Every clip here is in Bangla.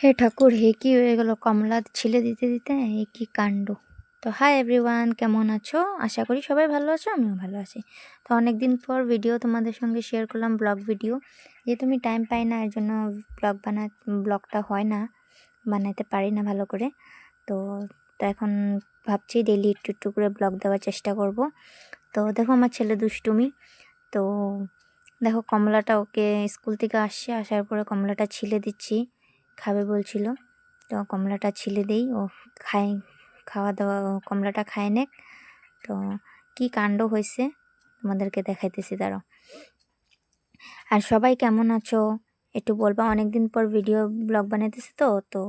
হে ঠাকুর, হে কি হয়ে গেল! কমলা ছিলে দিতে দিতে এ কি কাণ্ড! তো হাই এভরিওয়ান, কেমন আছো? আশা করি সবাই ভালো আছো, আমিও ভালো আছি। তো অনেকদিন পর ভিডিও তোমাদের সঙ্গে শেয়ার করলাম, ব্লগ ভিডিও। যেহেতু আমি টাইম পাই না, এর জন্য ব্লগটা হয় না, বানাতে পারি না ভালো করে। তো এখন ভাবছি ডেইলি একটু একটু করে ব্লগ দেওয়ার চেষ্টা করব। তো দেখো আমার ছেলে দুষ্টুমি। তো দেখো কমলাটা ওকে স্কুল থেকে আসার পরে কমলাটা ছিলে দিচ্ছি, খাবে বলছিল। তো কমলাটা ছিলে দেই, ও খাওয়া দাওয়া কমলাটা খায় নেক। তো কি কাণ্ড হয়েছে তোমাদেরকে দেখাইতেছি, দাঁড়াও। আর সবাই কেমন আছো একটু বলবা, অনেকদিন পর ভিডিও ব্লগ বানাইতেছি তো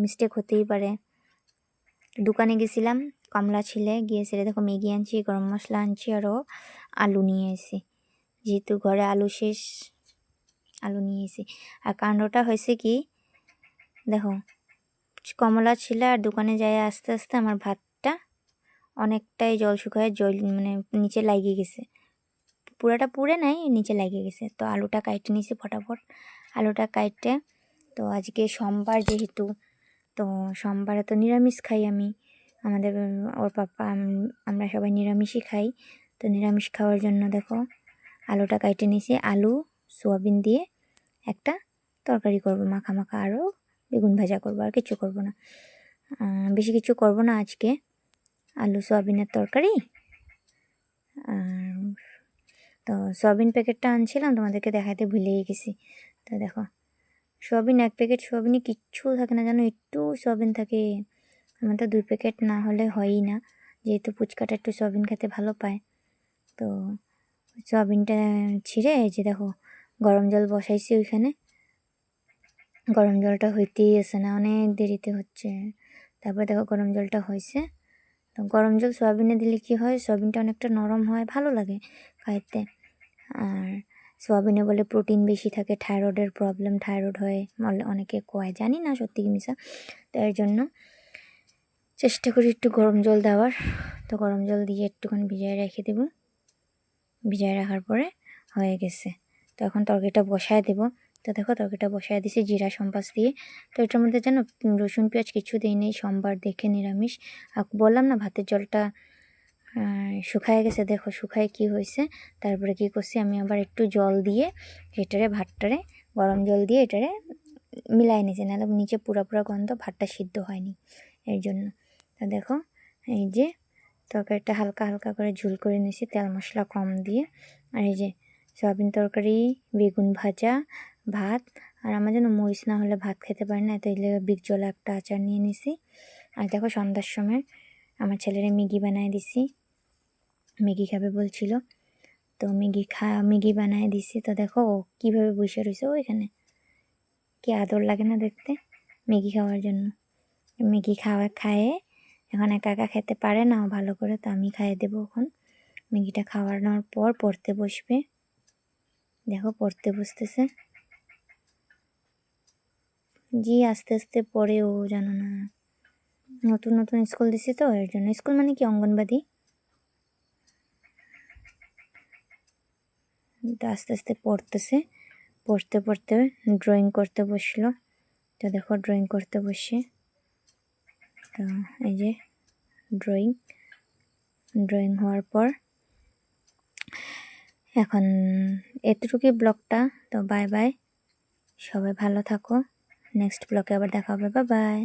মিস্টেক হতেই পারে। দোকানে গেছিলাম, কমলা ছিলে গিয়েছিলে, দেখো ম্যাগি আনছি, গরম মশলা আনছি, আরও আলু নিয়ে এসি, যেহেতু ঘরে আলু শেষ, আলু নিয়ে এসি। আর কাণ্ডটা হয়েছে কি দেখো, কমলা ছিল আর দোকানে যায় আস্তে আস্তে আমার ভাতটা অনেকটাই জল শুকায়, মানে নিচে লাগিয়ে গেছে, পুরাটা পুড়ে নাই, নিচে লাগিয়ে গেছে। তো আলুটা কাইটে নিয়েছি ফটাফট, আলুটা কাইটে। তো আজকে সোমবার যেহেতু, তো সোমবারে তো নিরামিষ খাই আমি, আমাদের ওর পাপা আমরা সবাই নিরামিষই খাই। তো নিরামিষ খাওয়ার জন্য দেখো আলুটা কাইটে নিয়েছি, আলু সোয়াবিন দিয়ে একটা তরকারি করব, মাখা মাখা, আরও বেগুন ভাজা করবো, আর কিছু করব না, বেশি কিছু করব না আজকে। আলু সোয়াবিনের তরকারি। তো সোয়াবিন প্যাকেটটা আনছিলাম, তোমাদেরকে দেখাতে ভুলেই গেছি। তো দেখো সোয়াবিন, এক প্যাকেট সোয়াবিনে কিচ্ছু থাকে না জানো, একটু সোয়াবিন থাকে। আমার তো 2 প্যাকেট না হলে হয়ই না, যেহেতু পুচকাটা একটু সোয়াবিন খেতে ভালো পায়। তো সোয়াবিনটা ছিঁড়ে এই যে দেখো গরম জল বসাইছি ওইখানে, গরম জলটা হইতেই আসে না, অনেক দেরিতে হচ্ছে। তারপর দেখো গরম জলটা হয়েছে। তো গরম জল সোয়াবিনে দিলে কি হয়, সোয়াবিনটা অনেকটা নরম হয়, ভালো লাগে খাইতে। আর সোয়াবিনে বলে প্রোটিন বেশি থাকে, থাইরয়েডের প্রবলেম, থাইরয়েড হয় অনেকে কয়, জানি না সত্যি কি মিশা। তো এর জন্য চেষ্টা করি একটু গরম জল দেওয়ার। তো গরম জল দিয়ে একটুখানি ভিজিয়ে রেখে দেবো, ভিজিয়ে রাখার পরে হয়ে গেছে। তো এখন তরকারিটা বসায় দেবো। তো দেখো তরকারিটা বসায় দিছি জিরা সম্পাস দিয়ে। তো এটার মধ্যে যেন রসুন পেঁয়াজ কিছু দিই নেই, সোমবার দেখে নিরামিষ। আর বললাম না ভাতের জলটা শুকায় গেছে, দেখো শুকায় কি হয়েছে। তারপরে কি করছি, আমি আবার একটু জল দিয়ে এটারে ভাতটারে গরম জল দিয়ে এটারে মিলাই নিয়েছি, নাহলে নিচে পুরা পুরা গন্ধ, ভাতটা সিদ্ধ হয়নি এর জন্য। তা দেখো এই যে তরকারিটা হালকা হালকা করে ঝুল করে নিয়েছি, তেল মশলা কম দিয়ে। আর এই যে সয়াবিন তরকারি, বেগুন ভাজা, ভাত। আর আমার যেন মরিচ না হলে ভাত খেতে পারি না, তাইলে বিগ জলে একটা আচার নিয়ে নিছি। আর দেখো সন্ধ্যার সময় আমার ছেলেরে ম্যাগি বানায় দিছি, ম্যাগি খাবে বলছিল, তো ম্যাগি বানায় দিছি। তো দেখো ও কীভাবে বসে রয়েছে ওইখানে, কি আদর লাগে না দেখতে ম্যাগি খাওয়ার জন্য। ম্যাগি খায়ে এখন একা একা খেতে পারে না ভালো করে, তো আমি খাইয়ে দেবো এখন। ম্যাগিটা খাওয়ানোর পর পড়তে বসবে, দেখো পড়তে বসতেছে, জি আস্তে আস্তে পড়ে ও, জানো না, নতুন নতুন স্কুল দিছি তো এর জন্য। স্কুল মানে কি, অঙ্গনবাড়ি। আস্তে আস্তে পড়তেছে, পড়তে পড়তে ড্রয়িং করতে বসলো। তো দেখো ড্রয়িং করতে বসে, তো এই যে ড্রয়িং হওয়ার পর এখন এতটুকুই ব্লগটা। তো বাই বাই, সবাই ভালো থাকো, নেক্সট ব্লগে আবার দেখা হবে, বাই বাই।